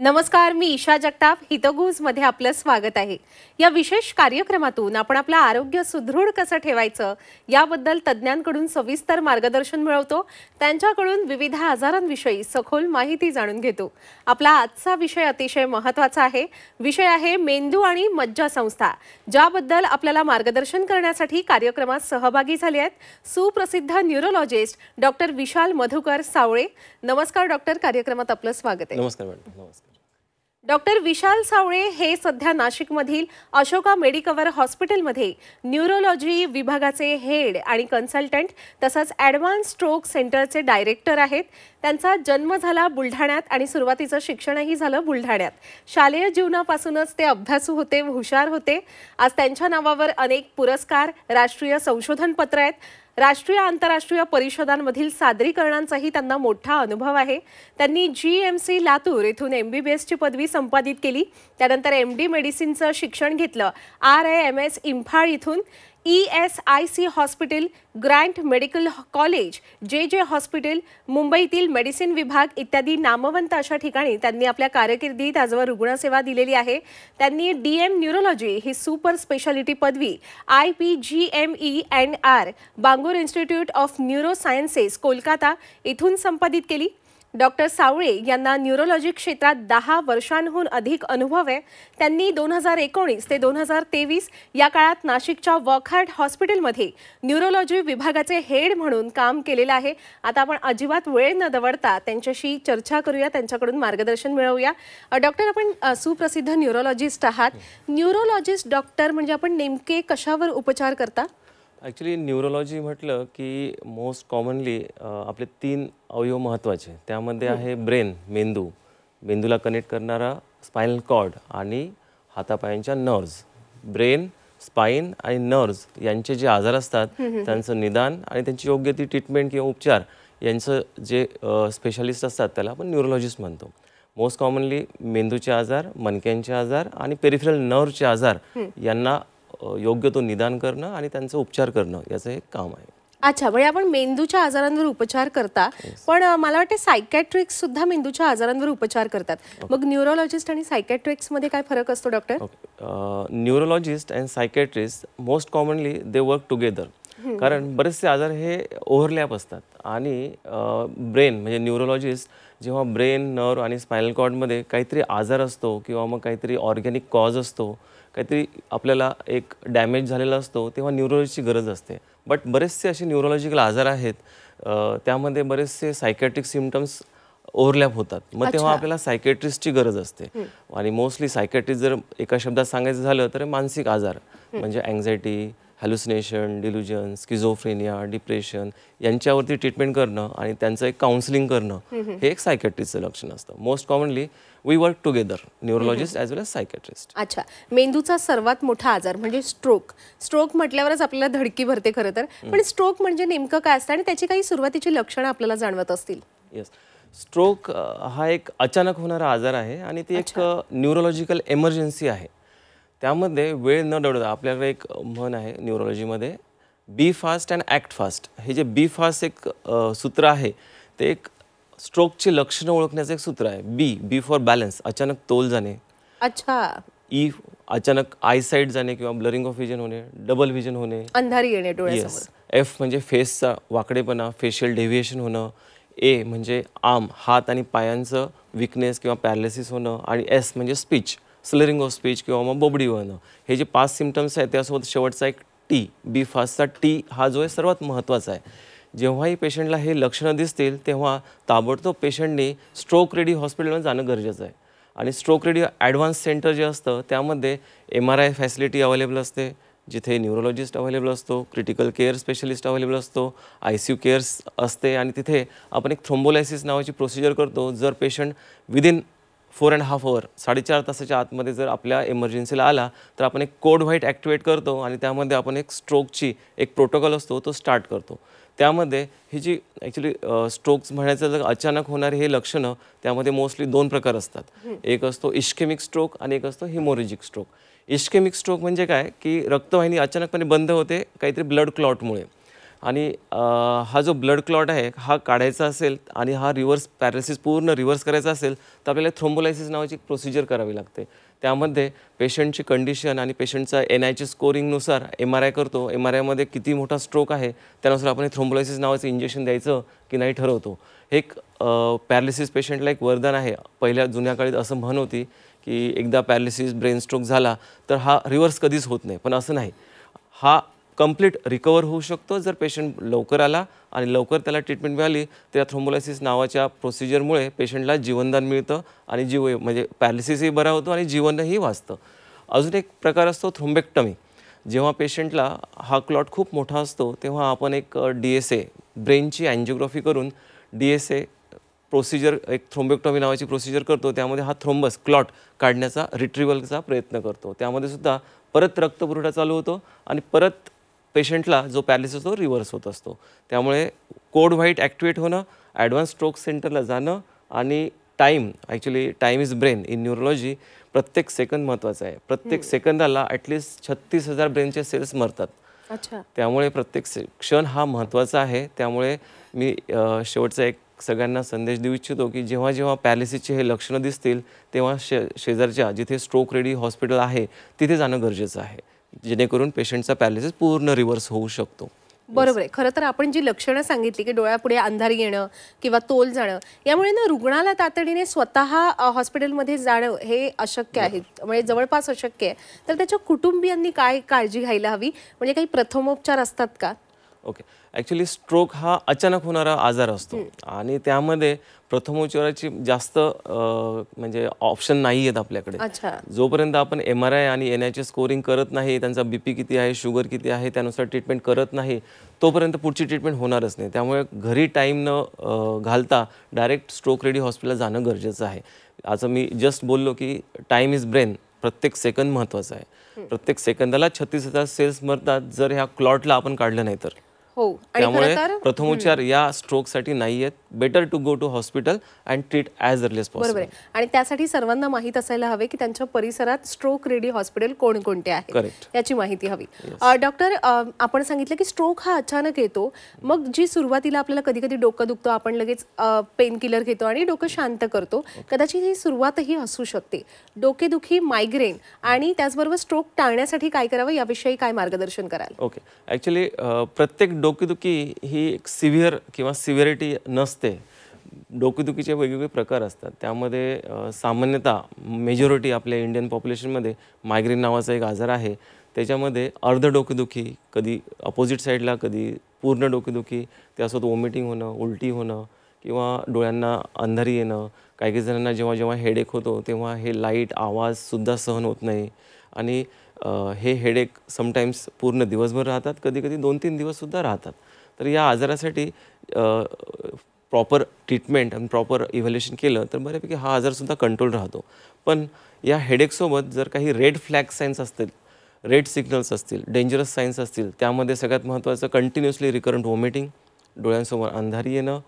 नमस्कार, मी ईशा जगताप हितगुजमध्ये आपलं स्वागत आहे। या विशेष कार्यक्रमातून आपण आपलं आरोग्य सुदृढ कसं ठेवायचं याबद्दल तज्ञांकडून सविस्तर मार्गदर्शन मिळवतो, त्यांच्याकडून विविध आजारांविषयी सखोल माहिती जाणून घेतो। आपला आजचा विषय अतिशय महत्त्वाचा आहे। विषय आहे मेंदू आणि मज्जासंस्था, ज्याबद्दल आपल्याला मार्गदर्शन करण्यासाठी कार्यक्रमात सहभागी झाले आहेत सुप्रसिद्ध न्यूरोलॉजिस्ट डॉक्टर विशाल मधुकर सावळे। नमस्कार डॉक्टर, कार्यक्रमात आपलं स्वागत आहे। नमस्कार मॅडम। नमस्कार डॉक्टर विशाल सावळे हे सध्या नाशिकमधील अशोका मेडिकवर हॉस्पिटलमध्ये न्यूरोलॉजी विभागाचे हेड आणि कन्सल्टंट तसंच ॲडव्हान्स स्ट्रोक सेंटरचे डायरेक्टर आहेत। त्यांचा जन्म झाला बुलढाण्यात आणि सुरुवातीचं शिक्षणही झालं बुलढाण्यात। शालेय जीवनापासूनच ते अभ्यासू होते, हुशार होते। आज त्यांच्या नावावर अनेक पुरस्कार, राष्ट्रीय संशोधन पत्र आहेत। राष्ट्रीय आंतरराष्ट्रीय परिषदांमधील सादरीकरणांचाही त्यांना मोठा अनुभव आहे। त्यांनी GMC लातूर येथून MBBS ची पदवी संपादित केली। त्यानंतर MD मेडिसिनचं शिक्षण घेतलं RIMS इम्फाळ इथून। ESIC hospital, Grant medical college, JJ hospital, मुंबईतील मेडिसिन विभाग इत्यादी नामवंत अशा ठिकाणी त्यांनी आपल्या कारकिर्दीत आजवर रुग्णसेवा दिलेली आहे। त्यांनी DM न्यूरोलॉजी ही सुपर स्पेशालिटी पदवी IPGMENR Bangur institute of neuro sciences Kolkata इथून संपादित केली। डॉक्टर सावळे यांना न्यूरोलॉजी क्षेत्रात 10 वर्षांहून अधिक अनुभव आहे। त्यांनी 2019 ते 2023 या काळात नाशिकच्या वॉकहार्ट हॉस्पिटलमध्ये न्यूरोलॉजी विभागाचे हेड म्हणून काम केलेलं आहे। आता आपण अजिबात वेळ न दवडता त्यांच्याशी चर्चा करूया, त्यांच्याकडून मार्गदर्शन मिळवूया। डॉक्टर, आपण सुप्रसिद्ध न्यूरोलॉजिस्ट आहात। न्यूरोलॉजिस्ट डॉक्टर म्हणजे आपण नेमके कशावर उपचार करता? ॲक्च्युली न्यूरोलॉजी म्हटलं की मोस्ट कॉमनली आपले 3 अवयव महत्त्वाचे, त्यामध्ये आहे ब्रेन, मेंदूला कनेक्ट करणारा स्पायनल कॉर्ड आणि हातापायांच्या नर्व्ज। ब्रेन, स्पाइन आणि नर्व्ज यांचे जे आजार असतात त्यांचं निदान आणि त्यांची योग्य ती ट्रीटमेंट किंवा उपचार यांचं जे स्पेशालिस्ट असतात त्याला आपण न्यूरोलॉजिस्ट म्हणतो। मोस्ट कॉमनली मेंदूचे आजार, मणक्यांचे आजार आणि पेरिफेरल नर्व्हचे आजार यांना योग्य तो निदान करणं आणि त्यांचा उपचार करणं याचं एक काम आहे। अच्छा, म्हणजे आपण मेंदूच्या आजारांवर उपचार करता, पण मला वाटतं सायकॅट्रिक्स सुद्धा मेंदूच्या आजारांवर उपचार करतात। मग न्यूरोलॉजिस्ट आणि सायकॅट्रिक्स मध्ये काय फरक असतो doctor? Neurologist and psychiatrist most commonly they work together, कारण बरेचसे आजार हे ओव्हरलॅप असतात आणि ब्रेन म्हणजे न्यूरोलॉजिस्ट जेव्हा ब्रेन, नर्व आणि स्पायनल कॉर्डमध्ये काहीतरी आजार असतो किंवा मग काहीतरी ऑर्गॅनिक कॉज असतो, काहीतरी आपल्याला एक डॅमेज झालेला असतो, तेव्हा न्यूरोलॉजीची गरज असते। बट बरेचसे असे न्यूरोलॉजिकल आजार आहेत त्यामध्ये बरेचसे सायकॅट्रिक सिम्पटम्स ओव्हरलॅप होतात, मग तेव्हा आपल्याला सायकॅट्रिस्टची गरज असते। आणि मोस्टली सायकॅट्रिस्ट जर एका शब्दात सांगायचं झालं तर मानसिक आजार म्हणजे anxiety, hallucination, delusion, schizophrenia, depression यांच्यावरती ट्रीटमेंट करणं आणि त्यांचं एक काउन्सिलिंग करणं हे एक सायकॅट्रिस्टचं लक्षण असतं। Most commonly we work together, neurologist as well as psychiatrist. अच्छा, मेंदूचा सर्वात मोठा आजार म्हणजे स्ट्रोक म्हटल्यावरच आपल्याला धडकी भरते खरं तर, पण स्ट्रोक म्हणजे नेमकं काय असतं आणि त्याची काही सुरुवातीची लक्षणं आपल्याला जाणवत असतील? येस, स्ट्रोक हा एक अचानक होणारा आजार आहे आणि ती एक न्यूरोलॉजिकल एमर्जन्सी आहे। त्यामध्ये वेळ न दवडता आपल्याकडे एक म्हण आहे न्यूरोलॉजीमध्ये, बी फास्ट अँड ॲक्ट फास्ट। हे जे बी फास्ट एक सूत्र आहे ते एक स्ट्रोकची लक्षणं ओळखण्याचं एक सूत्र आहे। बी फॉर बॅलन्स, अचानक तोल जाणे। अच्छा। ई अचानक आयसाईट जाणे किंवा ब्लरिंग ऑफ विजन होणे, डबल विजन होणे, अंधारी येणे डोळ्यासमोर। एफ म्हणजे फेसचा वाकडेपणा, फेशियल डेव्हिएशन होणं। ए म्हणजे आर्म, हात आणि पायांचं विकनेस किंवा पॅरालिसिस होणं। आणि एस म्हणजे स्पीच, स्लरिंग ऑफ स्पीच किंवा मग बोबडी होणं। हे जे 5 सिम्पटम्स आहेत त्यासोबत शेवटचा एक टी, बी फास्टचा टी हा जो आहे सर्वात महत्त्वाचा आहे। जेव्हाही पेशंटला हे लक्षणं दिसतील तेव्हा ताबडतोब पेशंटनी स्ट्रोक रेडी हॉस्पिटलमध्ये जाणं गरजेचं आहे। आणि स्ट्रोक रेडी ॲडव्हान्स सेंटर जे असतं त्यामध्ये MRI फॅसिलिटी अवेलेबल असते, जिथे न्यूरोलॉजिस्ट अवेलेबल असतो, क्रिटिकल केअर स्पेशलिस्ट अवेलेबल असतो, ICU केअर्स असते आणि तिथे आपण एक थ्रोम्बोलायसिस नावाची प्रोसिजर करतो। जर पेशंट विदिन 4.5 hour 4.5 तासाच्या आतमध्ये जर आपल्या इमर्जन्सीला आला तर आपण एक कोड व्हाईट ॲक्टिवेट करतो आणि त्यामध्ये आपण एक स्ट्रोकची एक प्रोटोकॉल असतो तो स्टार्ट करतो। त्यामध्ये ही जी ॲक्च्युली स्ट्रोक्स म्हणायचं जर अचानक होणारे हे लक्षणं त्यामध्ये मोस्टली 2 प्रकार असतात। एक असतो इश्केमिक स्ट्रोक आणि एक असतो हिमोरेजिक स्ट्रोक। इश्केमिक स्ट्रोक म्हणजे काय की रक्तवाहिनी अचानकपणे बंद होते काहीतरी ब्लड क्लॉटमुळे, आणि हा जो ब्लड क्लॉट आहे हा काढायचा असेल आणि हा रिव्हर्स पॅरालिसिस पूर्ण रिव्हर्स करायचा असेल तर आपल्याला थ्रोम्बोलायसिस नावाची एक प्रोसिजर करावी लागते. त्यामध्ये पेशंटची कंडिशन आणि पेशंटचा NIH स्कोरिंगनुसार MRI करतो. MRIमध्ये किती मोठा स्ट्रोक आहे त्यानुसार आपण थ्रोम्बोलायसिस नावाचं इंजेक्शन द्यायचं की नाही ठरवतो. हे एक पॅरालिसिस पेशंटला एक वरदान आहे. पहिल्या जुन्या काळात असं म्हण होती की एकदा पॅरालिसिस ब्रेन स्ट्रोक झाला तर हा रिव्हर्स कधीच होत नाही, पण असं नाही. हा कंप्लीट रिकवर होऊ शकतो जर पेशंट लवकर आला आणि लवकर त्याला ट्रीटमेंट मिळाली तर या थ्रोम्बोलायसिस नावाच्या प्रोसिजरमुळे पेशंटला जीवनदान मिळतं आणि म्हणजे पॅरालिसिसही बरा होतो आणि जीवनही वाचतं. अजून एक प्रकार असतो थ्रोम्बेक्टमी. जेव्हा पेशंटला हा क्लॉट खूप मोठा असतो तेव्हा आपण एक DSA ब्रेनची अँजिओग्राफी करून DSA प्रोसिजर एक थ्रोम्बेक्टॉमी नावाची प्रोसिजर करतो. त्यामध्ये हा थ्रोम्बस क्लॉट काढण्याचा रिट्रिव्हलचा प्रयत्न करतो. त्यामध्ये सुद्धा परत रक्तपुरवठा चालू होतो आणि परत पेशंटला जो पॅरालिसिस तो रिव्हर्स होत असतो. त्यामुळे कोड व्हाईट ॲक्टिवेट होणं, ॲडव्हान्स स्ट्रोक सेंटरला जाणं आणि actually time is brain in neurology. प्रत्येक सेकंद महत्त्वाचा आहे. प्रत्येक सेकंदाला ॲटलिस्ट 36,000 ब्रेनचे सेल्स मरतात. अच्छा. त्यामुळे प्रत्येक क्षण हा महत्त्वाचा आहे. त्यामुळे मी शेवटचा एक सगळ्यांना संदेश देऊ इच्छितो की जेव्हा जेव्हा पॅरालिसिसचे हे लक्षणं दिसतील तेव्हा शेजारच्या जिथे स्ट्रोक रेडी हॉस्पिटल आहे तिथे जाणं गरजेचं आहे, जेणेकरून पेशंटचा पॅरालिसिस पूर्ण रिव्हर्स होऊ शकतो. बरोबर आहे. खरं तर आपण जी लक्षणं सांगितली की डोळ्यापुढे अंधारी येणं किंवा तोल जाणं, यामुळे ना रुग्णाला तातडीने स्वतः हॉस्पिटलमध्ये जाणं हे अशक्य आहे, म्हणजे जवळपास अशक्य आहे. तर त्याच्या कुटुंबियांनी काय काळजी घ्यायला हवी, म्हणजे काही प्रथमोपचार असतात का? ओके. ॲक्च्युली स्ट्रोक हा अचानक होणारा आजार असतो आणि त्यामध्ये प्रथमोपचाराची जास्त म्हणजे ऑप्शन नाही आहेत आपल्याकडे. जोपर्यंत आपण MRI आणि NIH स्कोरिंग करत नाही, त्यांचा BP किती आहे, शुगर किती आहे, त्यानुसार ट्रीटमेंट करत नाही, तोपर्यंत पुढची ट्रीटमेंट होणारच नाही. त्यामुळे घरी टाईम न घालता डायरेक्ट स्ट्रोक रेडी हॉस्पिटलला जाणं गरजेचं आहे. असं मी जस्ट बोललो की टाईम इज ब्रेन. प्रत्येक सेकंद महत्त्वाचा आहे. प्रत्येक सेकंदाला 36,000 सेल्स मरतात जर ह्या क्लॉटला आपण काढलं नाही तर. त्यामुळे प्रथमोपचार या स्ट्रोकसाठी नाही आहेत. Better to go to hospital and treat as early as possible. बरोबर. आणि त्यासाठी सर्वांना माहीत असायला हवे की त्यांच्या परिसरात स्ट्रोक रेडी हॉस्पिटल कोणकोणते आहे, याची माहिती हवी. डॉक्टर, आपण सांगितलं की स्ट्रोक हा अचानक येतो. मग जी सुरुवातीला आपल्याला कधी कधी डोकं दुखतं, आपण लगेच पेन किलर घेतो आणि डोकं शांत करतो. कदाचित ही सुरुवातही असू शकते. डोकेदुखी, मायग्रेन आणि त्याचबरोबर स्ट्रोक टाळण्यासाठी काय करावं याविषयी काय मार्गदर्शन कराल? ओके. ॲक्च्युली प्रत्येक डोकेदुखी ही एक सिव्हिअर किंवा सिव्हिरिटी नसते. डोकेदुखीचे वेगवेगळे प्रकार असतात. त्यामध्ये सामान्यतः मेजॉरिटी आपल्या इंडियन पॉप्युलेशनमध्ये मायग्रेन नावाचा एक आजार आहे. त्याच्यामध्ये अर्ध डोकेदुखी, कधी अपोजिट साईडला, कधी पूर्ण डोकेदुखी, त्यासोबत वॉमिटिंग होणं, उलटी होणं किंवा डोळ्यांना अंधारी येणं. काही जणांना जेव्हा जेव्हा हेडेक होतो तेव्हा हे लाईट आवाजसुद्धा सहन होत नाही आणि हे हेडेक समटाईम्स पूर्ण दिवसभर राहतात, कधी कधी 2-3 दिवससुद्धा राहतात. तर या आजारासाठी प्रॉपर ट्रीटमेंट आणि प्रॉपर इव्हॅल्युएशन केलं तर बऱ्यापैकी हा आजारसुद्धा कंट्रोल राहतो. पण या हेडेकसोबत जर काही रेड फ्लॅग साईन्स असतील, रेड सिग्नल्स असतील, डेंजरस साईन्स असतील, त्यामध्ये सगळ्यात महत्त्वाचं कंटिन्युअसली रिकरंट वॉमिटिंग, डोळ्यांसमोर अंधारी येणं,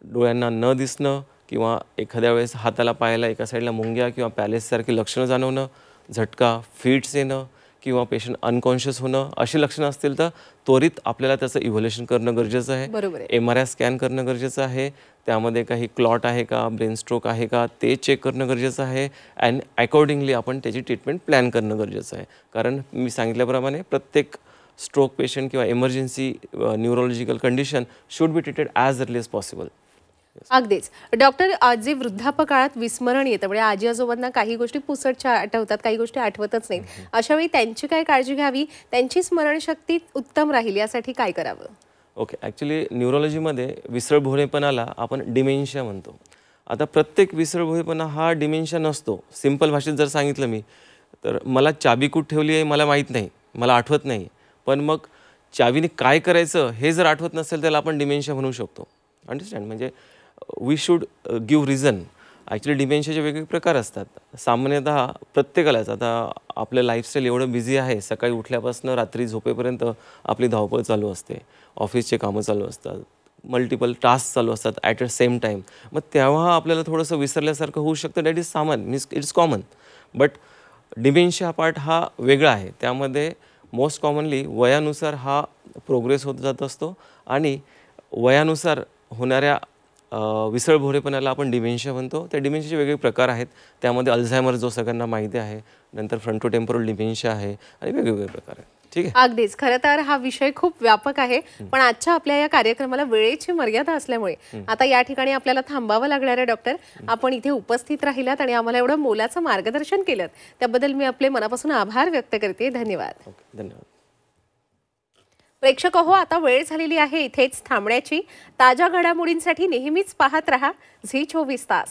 डोळ्यांना न दिसणं किंवा एखाद्या वेळेस हाताला पायाला एका साईडला मुंग्या किंवा पॅलेससारखी लक्षणं जाणवणं, झटका, फिट्स येणं किंवा पेशंट अनकॉन्शियस होणं, अशी लक्षणं असतील तर त्वरित आपल्याला त्याचं इव्हॅल्युएशन करणं गरजेचं आहे. MRI स्कॅन करणं गरजेचं आहे. त्यामध्ये काही क्लॉट आहे का, ब्रेन स्ट्रोक आहे का, ते चेक करणं गरजेचं आहे. अँड अकॉर्डिंगली आपण त्याची ट्रीटमेंट प्लॅन करणं गरजेचं आहे. कारण मी सांगितल्याप्रमाणे प्रत्येक स्ट्रोक पेशंट किंवा emergency neurological condition should be treated as early as possible. अगदीच. डॉक्टर, जे वृद्धापकाळात विस्मरण येतं, म्हणजे आजी आजोबांना काही गोष्टी पुसटच्या आठवतात, काही गोष्टी आठवतच नाहीत, अशा वेळी त्यांची काय काळजी घ्यावी, त्यांची स्मरणशक्ती उत्तम राहील यासाठी काय करावं? ओके. ॲक्च्युली न्यूरोलॉजीमध्ये विसरभोळेपणाला आपण डिमेन्शिया म्हणतो. आता प्रत्येक विसरभोळेपणा हा डिमेन्शिया नसतो. सिंपल भाषेत जर सांगितलं मी तर मला चाबी कुठे ठेवली आहे मला माहीत नाही, मला आठवत नाही, पण मग चावीने काय करायचं हे जर आठवत नसेल त्याला आपण डिमेन्शिया म्हणू शकतो. अंडरस्टँड? म्हणजे we should give reason. Actually डिमेन्शियाचे वेगवेगळे प्रकार असतात. सामान्यतः प्रत्येकालाच आता आपलं लाईफस्टाईल एवढं बिझी आहे, सकाळी उठल्यापासून रात्री झोपेपर्यंत आपली धावपळ चालू असते, ऑफिसचे कामं चालू असतात, मल्टिपल टास्क चालू असतात ॲट अ सेम टाईम. मग तेव्हा आपल्याला थोडंसं विसरल्यासारखं होऊ शकतं. दॅट इज सामान, means it's common. But dementia part हा वेगळा आहे. त्यामध्ये मोस्ट कॉमनली वयानुसार हा प्रोग्रेस होत जात असतो आणि वयानुसार होणाऱ्या विसळभोळेपणाला आपण डिमेन्शिया म्हणतो. त्या डिमेन्शियाचे वेगवेगळे प्रकार आहेत. त्यामध्ये अल्झायमर जो सगळ्यांना माहिती आहे, नंतर फ्रंटोटेम्पोरल डिमेन्शिया आहे आणि वेगवेगळे प्रकार आहेत. ठीक आहे. अगदीच. खरं तर हा विषय खूप व्यापक आहे, पण आजच्या आपल्या या कार्यक्रमाला वेळेची मर्यादा असल्यामुळे आता या ठिकाणी आपल्याला थांबावं लागणार आहे. डॉक्टर, आपण इथे उपस्थित राहिलात आणि आम्हाला एवढं मोलाचं मार्गदर्शन केलं, त्याबद्दल मी आपले मनापासून आभार व्यक्त करते. धन्यवाद. ओके, धन्यवाद. प्रेक्षक हो, आता वेळ झालेली आहे इथेच थांबण्याची. ताज्या घडामोडींसाठी नेहमीच पाहत रहा झी 24 तास.